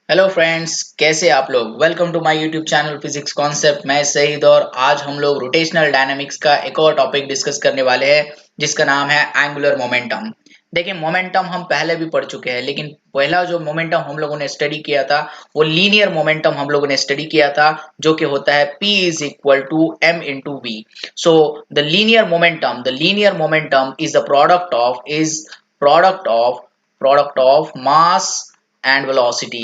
Hello friends, कैसे आप लोग। Welcome to my YouTube channel physics concept. मैं सईद और आज हम लोग रोटेशनल डायनामिक्स का एक और टॉपिक डिस्कस करने वाले हैं जिसका नाम है एंगुलर मोमेंटम। देखिए, मोमेंटम हम पहले भी पढ़ चुके हैं, लेकिन पहला जो मोमेंटम हम लोगों ने स्टडी किया था वो लीनियर मोमेंटम हम लोगों ने स्टडी किया था, जो कि होता है P is equal to M into V. So the linear momentum is the product of mass and velocity.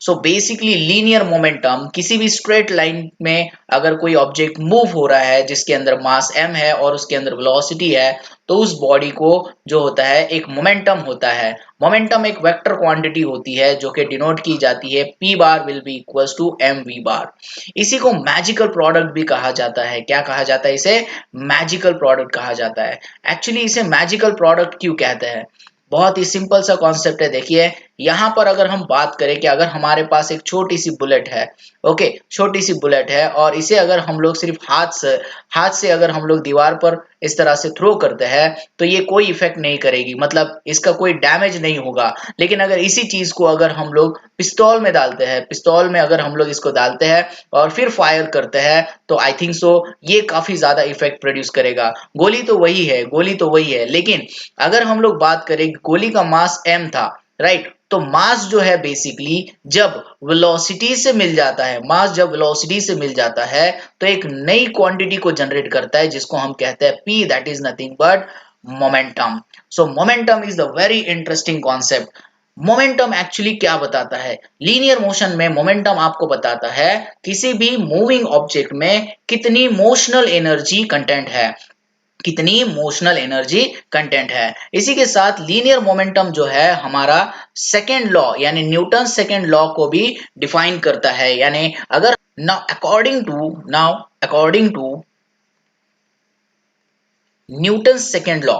So basically linear momentum किसी भी स्ट्रेट लाइन में अगर कोई ऑब्जेक्ट मूव हो रहा है जिसके अंदर मास m है और उसके अंदर वेलोसिटी है, तो उस बॉडी को जो होता है एक मोमेंटम होता है। मोमेंटम एक वेक्टर क्वांटिटी होती है जो कि डिनोट की जाती है p bar will be equals to M V bar. इसी को मैजिकल प्रोडक्ट भी कहा जाता है। क्या कहा जाता है इसे? मैजिकल प्रोडक्ट कहा जाता है। एक्चुअली इसे मैजिकल प्रोडक्ट क्यों कहते हैं? बहुत ही सिंपल सा कॉन्सेप्ट है। देखिए, यहाँ पर अगर हम बात करें कि अगर हमारे पास एक छोटी सी बुलेट है, ओके, छोटी सी बुलेट है और इसे अगर हम लोग सिर्फ हाथ से अगर हम लोग दीवार पर इस तरह से थ्रो करते हैं तो ये कोई इफेक्ट नहीं करेगी, मतलब इसका कोई डैमेज नहीं होगा। लेकिन अगर इसी चीज को अगर हम लोग पिस्तौल में डालते हैं, पिस्तौल में अगर हम लोग इसको डालते हैं और फिर फायर करते हैं, तो आई थिंक सो ये काफी ज्यादा इफेक्ट प्रोड्यूस करेगा। गोली तो वही है, लेकिन अगर हम लोग बात करें, गोली का मास m था, राइट? तो मास जो है बेसिकली जब वेलोसिटी से मिल जाता है, मास जब वेलोसिटी से मिल जाता है तो एक नई क्वांटिटी को जनरेट करता है जिसको हम कहते हैं p, that is nothing but momentum. So momentum is the very interesting concept. Momentum actually क्या बताता है? लीनियर मोशन में मोमेंटम आपको बताता है किसी भी मूविंग ऑब्जेक्ट में कितनी मोशनल एनर्जी कंटेंट है। इसी के साथ लीनियर मोमेंटम जो है हमारा सेकेंड लॉ यानी न्यूटन सेकेंड लॉ को भी डिफाइन करता है। यानी अगर now according to Newton second law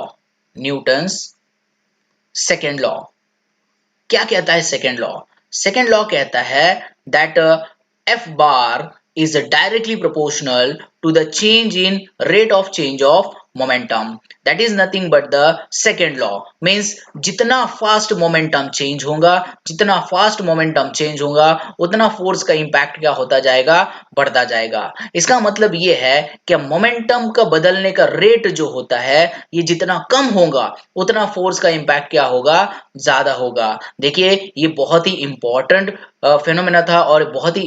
क्या कहता है? सेकेंड लॉ कहता है that F bar is directly proportional to the change in rate of change of momentum. That is nothing but the second law. Means जितना fast momentum change होगा उतना force का impact क्या होता जाएगा? बढ़ता जाएगा। इसका मतलब ये है कि मोमेंटम का बदलने का रेट जो होता है ये जितना कम होगा उतना फोर्स का इम्पैक्ट क्या होगा? ज्यादा होगा। देखिए, ये बहुत ही इंपॉर्टेंट फिनोमेना था और बहुत ही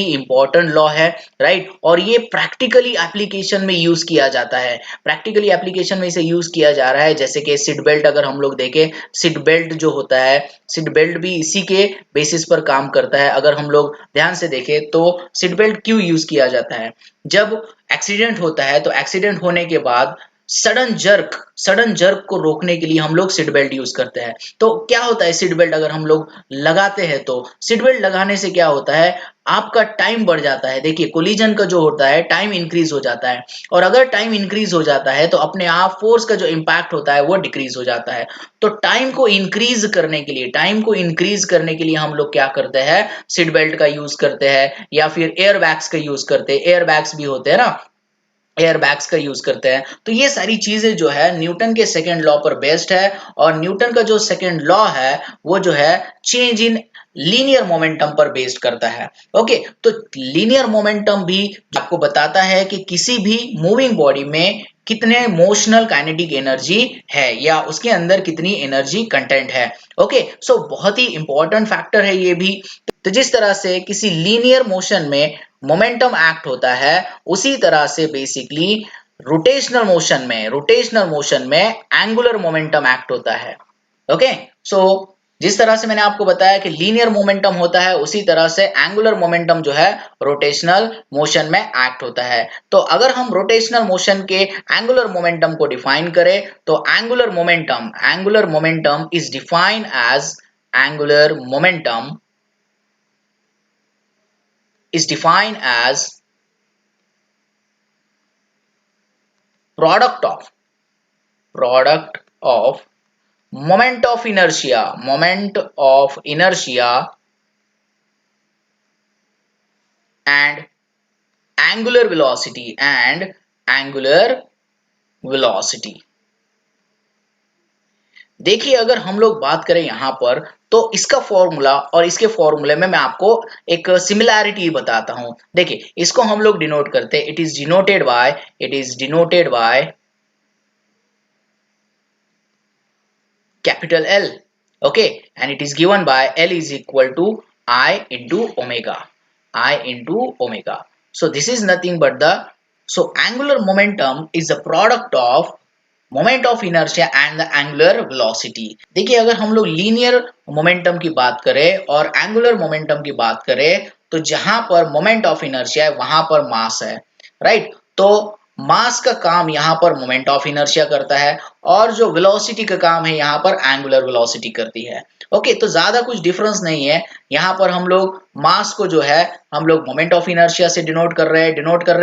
इंपॉर्टेंट लॉ है, राइट? और ये प्रैक्टिकली एप्लीकेशन में यूज किया जाता है। प्रैक्टिकली एप्लीकेशन में इसे यूज किया जा रहा है, जैसे कि सीट बेल्ट अगर हम लोग देखें, सीट बेल्ट जो होता है, सीट बेल्ट भी इसी के बेसिस पर काम करता है। अगर हम लोग ध्यान से देखें तो सीट बेल्ट क्यों यूज किया जाता है? जब एक्सीडेंट होता है तो एक्सीडेंट होने के बाद सडन जर्क को रोकने के लिए हम लोग सीट बेल्ट यूज करते हैं। तो क्या होता है, सीट बेल्ट अगर हम लोग लगाते हैं तो सीट बेल्ट लगाने से क्या होता है? आपका टाइम बढ़ जाता है। देखिए, कोलिजन का जो होता है टाइम इंक्रीज हो जाता है, और अगर टाइम इंक्रीज हो जाता है तो अपने आप फोर्स का जो इम्पैक्ट होता है वो डिक्रीज हो जाता है। तो टाइम को इंक्रीज करने के लिए हम लोग क्या करते हैं? सीट बेल्ट का यूज करते हैं, या फिर एयर बैग्स का यूज करते हैं। एयर बैग्स भी होते हैं ना, एयर बैग्स का यूज करते हैं। तो ये सारी चीजें जो है न्यूटन के सेकेंड लॉ पर बेस्ड है, और न्यूटन का जो सेकेंड लॉ है वो जो है चेंज इन लीनियर मोमेंटम पर बेस्ड करता है। ओके, तो लीनियर मोमेंटम भी आपको बताता है कि किसी भी मूविंग बॉडी में कितने मोशनल काइनेटिक एनर्जी है या उसके अंदर कितनी एनर्जी कंटेंट है। ओके, सो बहुत ही इंपॉर्टेंट फैक्टर है ये भी। तो जिस तरह से किसी लीनियर मोशन में मोमेंटम एक्ट होता है, उसी तरह से बेसिकली रोटेशनल मोशन में एंगुलर मोमेंटम एक्ट होता है। ओके, सो जिस तरह से मैंने आपको बताया कि लीनियर मोमेंटम होता है, उसी तरह से एंगुलर मोमेंटम जो है रोटेशनल मोशन में एक्ट होता है। तो अगर हम रोटेशनल मोशन के एंगुलर मोमेंटम को डिफाइन करें तो angular momentum is defined as product of moment of inertia and angular velocity देखिए अगर हम लोग बात करें यहाँ पर तो इसका फॉर्मूला और इसके फॉर्मूले में मैं आपको एक सिमिलैरिटी बताता हूं। देखिए इसको हम लोग डिनोट करते हैं, it is denoted by capital L, okay, and it is given by L is equal to I into omega, so this is nothing but the, so angular momentum is the product of moment of inertia and the angular velocity. देखिए अगर हम लोग linear momentum की बात करें और angular momentum की बात करें तो जहां पर मोमेंट ऑफ इनर्शिया है वहां पर मास है, राइट। तो मास का काम यहाँ पर मोमेंट ऑफ इनर्शिया करता है और जो वेलोसिटी का काम है यहाँ पर एंगुलर वेलोसिटी करती है। ओके, तो ज्यादा कुछ डिफरेंस नहीं है। यहाँ पर हम लोग मास को जो है हम लोग मोमेंट ऑफ इनर्शिया से डिनोट कर रहे हैं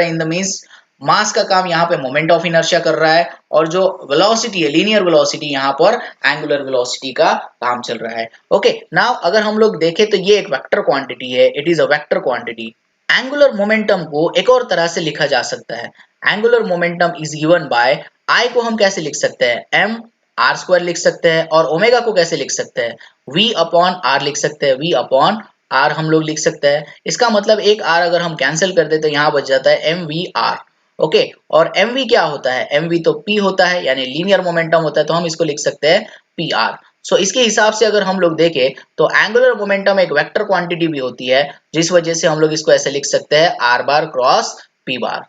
इन द मींस मास का काम यहाँ पे मोमेंट ऑफ इनर्शिया कर रहा है और जो वेलोसिटी है लीनियर वेलोसिटी यहाँ पर एंगुलर वेलोसिटी का काम चल रहा है। ओके, नाउ अगर हम लोग देखें तो ये एक वेक्टर क्वांटिटी है, it is a vector quantity. Angular momentum को एक और तरह से लिखा जा सकता है, angular momentum is given by I को हम कैसे लिख सकते हैं, एम आर स्क्वायर लिख सकते हैं और ओमेगा को कैसे लिख सकते हैं, वी अपॉन आर लिख सकते हैं, वी अपॉन आर हम लोग लिख सकते हैं। इसका मतलब एक आर अगर हम कैंसिल कर दे तो यहाँ बच जाता है एम वी आर। ओके, और एम वी क्या होता है, एम वी तो पी होता है यानी लीनियर मोमेंटम होता है, तो हम इसको लिख सकते हैं पी आर। सो इसके हिसाब से अगर हम लोग देखें तो एंगुलर मोमेंटम एक वेक्टर क्वांटिटी भी होती है जिस वजह से हम लोग इसको ऐसे लिख सकते हैं आर बार क्रॉस पी बार।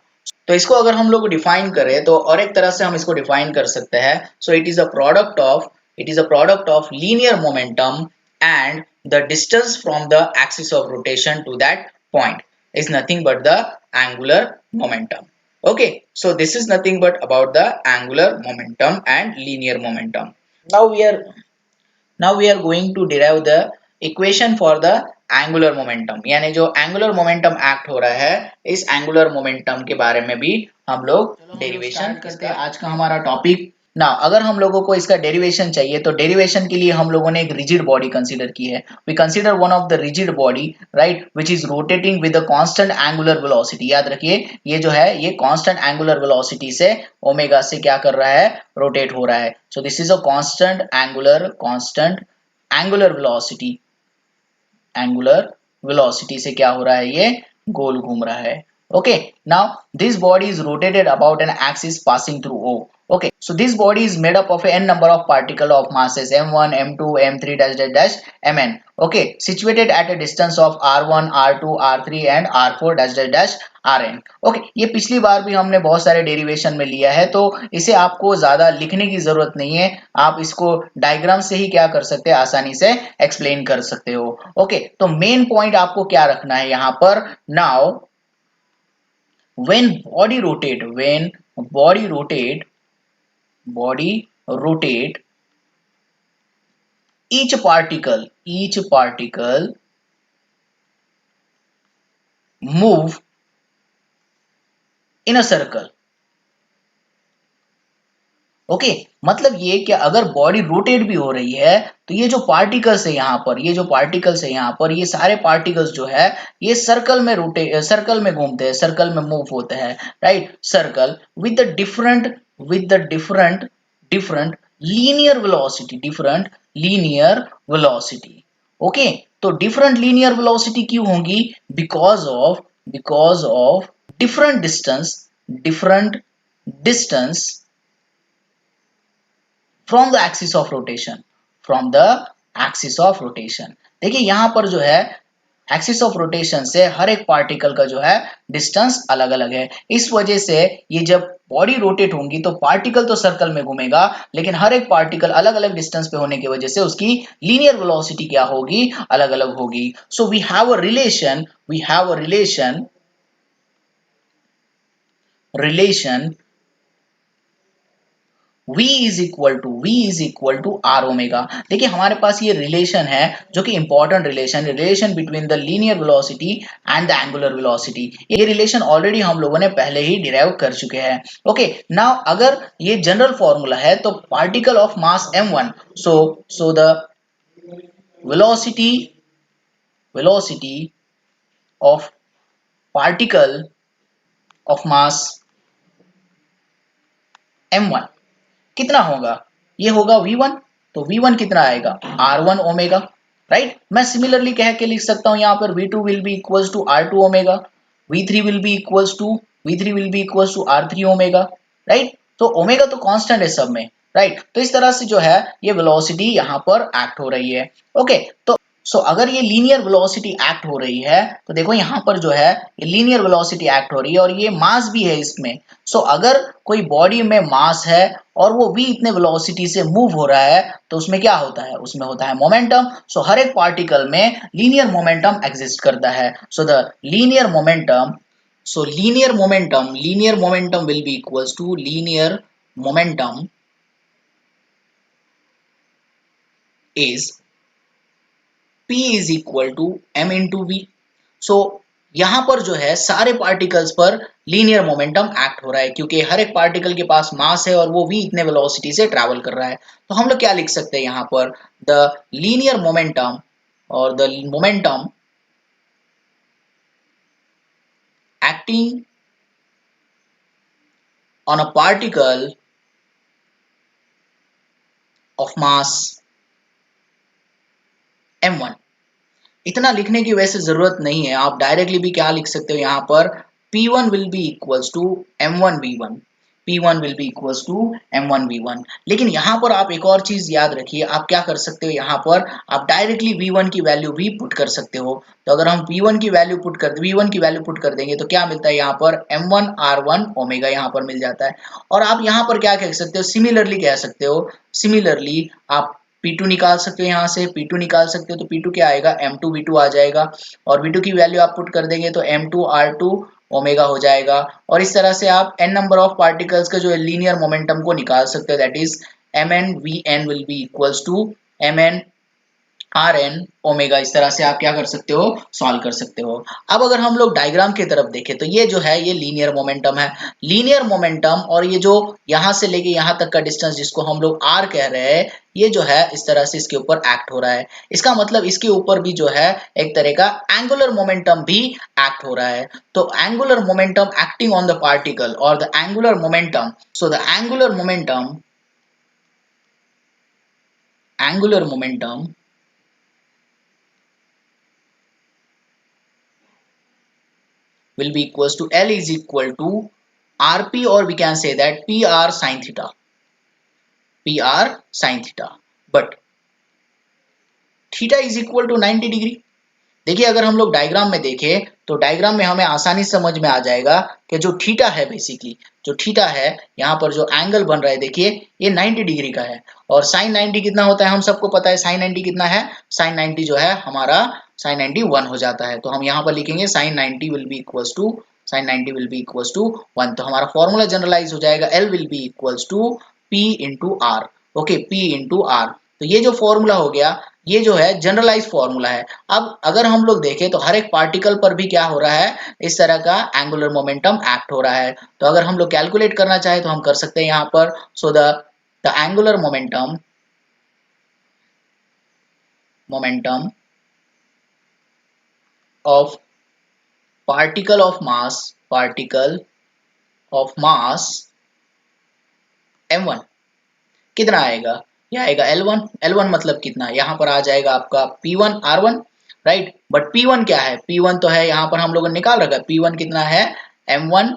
तो इसको अगर हम लोग डिफाइन करें तो और एक तरह से हम इसको डिफाइन कर सकते हैं, so it is a product of linear momentum and the distance from the axis of rotation to that point is nothing but the angular momentum. Okay, so this is nothing but about the angular momentum and linear momentum. Now we are going to derive the equation for the angular momentum, यानी जो angular momentum act हो रहा है इस angular momentum के बारे में भी हम लोग डेरिवेशन करते हैं। आज का हमारा टॉपिक ना, अगर हम लोगों को इसका डेरिवेशन चाहिए तो डेरिवेशन के लिए हम लोगों ने एक रिजिड बॉडी कंसीडर की है। We consider one of the rigid body, right, which is rotating with the constant angular velocity. याद रखिए ये जो है ये कांस्टेंट एंगुलर वेलोसिटी से ओमेगा से क्या कर रहा है, रोटेट हो रहा है। So this is a constant angular velocity से क्या हो रहा है, ये गोल घूम रहा है। Okay, now this body is rotated about an axis passing through O. Okay, so this body is made up of n number of particles of masses m1, m2, m3 dash dash dash mn. Okay, situated at a distance of r1, r2, r3 and r4 dash dash dash rn. Okay, ये पिछली बार भी हमने बहुत सारे derivation में लिया है तो इसे आपको ज्यादा लिखने की जरूरत नहीं है, आप इसको डायग्राम से ही क्या कर सकते हैं, आसानी से एक्सप्लेन कर सकते हो। ओके, तो मेन पॉइंट आपको क्या रखना है यहाँ पर, now when body rotate each particle move in a circle। Okay, मतलब ये कि अगर बॉडी रोटेट भी हो रही है तो ये जो पार्टिकल्स है यहाँ पर, ये सारे पार्टिकल्स जो है ये सर्कल में घूमते हैं, सर्कल में मूव होते हैं, right. Circle with the different linear velocity. Okay, तो डिफरेंट लीनियर वेलोसिटी क्यों होंगी, because of different distance from the axis of rotation. देखिए यहां पर जो है एक्सिस ऑफ रोटेशन से हर एक पार्टिकल का जो है डिस्टेंस अलग अलग है। इस वजह से ये जब बॉडी रोटेट होंगी तो पार्टिकल तो सर्कल में घूमेगा लेकिन हर एक पार्टिकल अलग अलग डिस्टेंस पे होने की वजह से उसकी लीनियर वेलोसिटी क्या होगी, अलग अलग होगी। So we have a relation V is equal to R omega. देखिए हमारे पास ये रिलेशन है जो कि important relation between the linear velocity and the angular velocity. ये रिलेशन ऑलरेडी हम लोगों ने पहले ही डिराइव कर चुके हैं। ओके, नाउ अगर ये जनरल फॉर्मूला है तो particle of mass m1, so the velocity of particle of mass m1 कितना होगा, ये होगा v1, तो V1 कितना आएगा R1 ओमेगा, राइट। मैं सिमिलरली कह के लिख सकता हूं यहाँ पर V2 will be equals to R2 omega, V3 will be equals to R3 omega, right. तो ओमेगा तो कांस्टेंट है सब में, राइट। तो इस तरह से जो है ये वेलोसिटी यहाँ पर एक्ट हो रही है। ओके, तो अगर ये लीनियर वेलोसिटी एक्ट हो रही है तो देखो यहाँ पर जो है ये लीनियर वेलोसिटी एक्ट हो रही है और ये मास भी है इसमें। अगर कोई बॉडी में मास है और वो v इतने वेलोसिटी से मूव हो रहा है तो उसमें क्या होता है, उसमें होता है मोमेंटम। हर एक पार्टिकल में लीनियर मोमेंटम एग्जिस्ट करता है। The linear momentum, linear momentum will be equals to linear momentum is P is equal to m into v। यहाँ पर जो है सारे पार्टिकल्स पर लीनियर मोमेंटम एक्ट हो रहा है क्योंकि हर एक पार्टिकल के पास मास है और वो v इतने वेलोसिटी से ट्रैवल कर रहा है। तो हम लोग क्या लिख सकते हैं यहाँ पर, द लीनियर मोमेंटम और the momentum acting on a particle of mass m1। इतना लिखने की वैसे जरूरत नहीं है, आप डायरेक्टली भी क्या लिख सकते हो यहाँ पर, P1 will be equals to m1v1, P1 will be equals to m1v1। लेकिन यहाँ पर आप एक और चीज याद रखिए, आप क्या कर सकते हो यहाँ पर, आप डायरेक्टली v1 की वैल्यू भी पुट कर सकते हो। तो अगर हम v1 की वैल्यू पुट कर देंगे तो क्या मिलता है यहाँ पर, m1r1 ओमेगा यहाँ पर मिल जाता है। और आप यहाँ पर क्या कह सकते हो, सिमिलरली कह सकते हो, सिमिलरली आप P2 निकाल सकते हो, यहाँ से P2 निकाल सकते हो तो P2 क्या आएगा, M2 V2 आ जाएगा और V2 की वैल्यू आप पुट कर देंगे तो M2 R2 ओमेगा हो जाएगा। और इस तरह से आप n नंबर ऑफ पार्टिकल्स का जो लीनियर मोमेंटम को निकाल सकते हो, that is Mn Vn will be equals to Mn Rn omega. इस तरह से आप क्या कर सकते हो, सॉल्व कर सकते हो। अब अगर हम लोग डायग्राम की तरफ देखें तो ये जो है ये लीनियर मोमेंटम है। लीनियर मोमेंटम और ये जो यहाँ से लेके यहाँ तक का डिस्टेंस जिसको हम लोग r कह रहे हैं, ये जो है इस तरह से इसके ऊपर एक्ट हो रहा है। इसका मतलब इसके ऊपर भी जो है एक तरह का एंगुलर मोमेंटम भी एक्ट हो रहा है। तो angular momentum acting on the particle और the angular momentum, so the angular momentum will be equals to L is equal to RP, or we can say that PR sin theta, PR sin theta, but theta is equal to 90 degree. देखिए अगर हम लोग diagram में देखें तो diagram में हमें आसानी से समझ में आ जाएगा कि जो थीटा है, बेसिकली जो थीटा है यहाँ पर जो एंगल बन रहा है, देखिए ये 90 डिग्री का है। और साइन 90 कितना होता है, हम सबको पता है साइन 90 कितना है, साइन 90 जो है हमारा साइन 90 1 हो जाता है। तो हम यहाँ पर लिखेंगे sine 90 will be equals to, sine 90 will be equals to 1। तो हमारा फॉर्मूला जनरलाइज हो जाएगा, L will be equals to P into R. Okay, P into R. तो ये जो फॉर्मूला हो गया ये जो है जनरलाइज फॉर्मूला है। अब अगर हम लोग देखें तो हर एक पार्टिकल पर भी क्या हो रहा है, इस तरह का एंगुलर मोमेंटम एक्ट हो रहा है। तो अगर हम लोग कैलकुलेट करना चाहे तो हम कर सकते हैं यहाँ पर। सो the angular momentum of particle of mass m1 कितना आएगा, यह आएगा L1। L1 मतलब कितना, यहाँ पर आ जाएगा आपका P1 R1, right. But P1 क्या है, P1 तो है यहाँ पर हम लोगों ने निकाल रखा है, P1 कितना है M1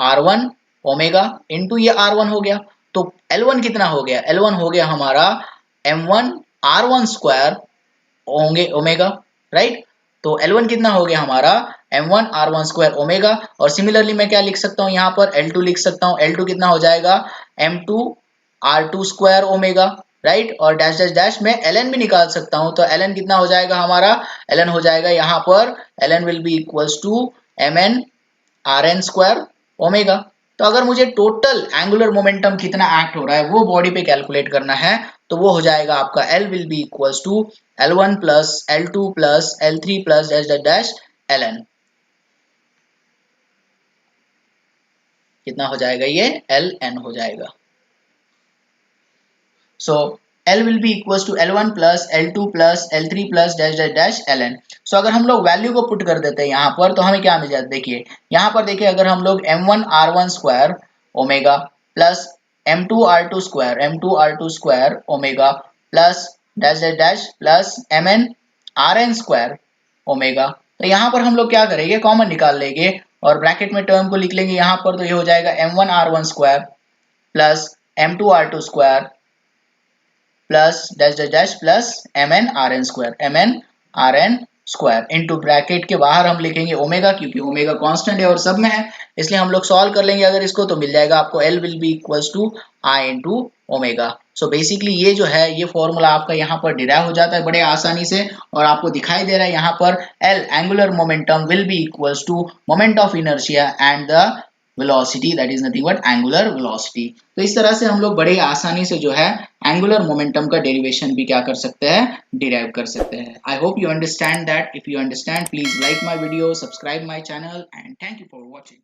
R1 ओमेगा इंटू ये R1 हो गया। तो L1 कितना हो गया, L1 हो गया हमारा M1 R1 स्क्वायर होंगे ओमेगा, राइट। तो L1 कितना हो गया हमारा M1 R1 स्क्वायर ओमेगा। और सिमिलरली मैं क्या लिख सकता हूँ यहाँ पर, L2 लिख सकता हूँ। L2 कितना हो जाएगा M2 R2 square omega, right. और डैश डैश डैश में ln भी निकाल सकता हूँ। तो ln कितना हो जाएगा हमारा, ln हो जाएगा यहाँ पर ln will be equals to Mn Rn square omega. तो अगर मुझे टोटल एंगुलर मोमेंटम कितना एक्ट हो रहा है वो बॉडी पे कैलकुलेट करना है तो वो हो जाएगा आपका L will be equals to L1 plus L2 plus L3 plus dash dash dash ln। कितना हो जाएगा, ये ln हो जाएगा। So L will be equals to L1 plus L2 plus L3 plus dash dash dash ln। So अगर हम लोग value को पुट कर देते हैं यहाँ पर तो हमें क्या मिल जाता है, देखिए यहाँ पर देखिए अगर हम लोग M1 R1 square omega plus M2 R2 square omega plus dash dash dash plus M N R N square omega. तो यहाँ पर हम लोग क्या करेंगे, कॉमन निकाल लेंगे और ब्रैकेट में टर्म को लिख लेंगे यहाँ पर। तो ये हो जाएगा m1r1 square plus m2r2 square plus dash dash dash plus mn rn square into bracket के बाहर हम लिखेंगे ओमेगा, क्योंकि ओमेगा कांस्टेंट है और सब में है, इसलिए हम लोग सॉल्व कर लेंगे अगर इसको, तो मिल जाएगा आपको L will be equals to I into omega. So basically ये जो है ये फॉर्मूला आपका यहाँ पर डिराइव हो जाता है बड़े आसानी से, और आपको दिखाई दे रहा है यहाँ पर L angular momentum will be equals to moment of inertia and the velocity, that is nothing but angular velocity. तो इस तरह से हम लोग बड़े आसानी से जो है एंगुलर मोमेंटम का डेरिवेशन भी क्या कर सकते हैं, डिराइव कर सकते हैं। I hope you understand that. If you understand please like my video, subscribe my channel and thank you for watching.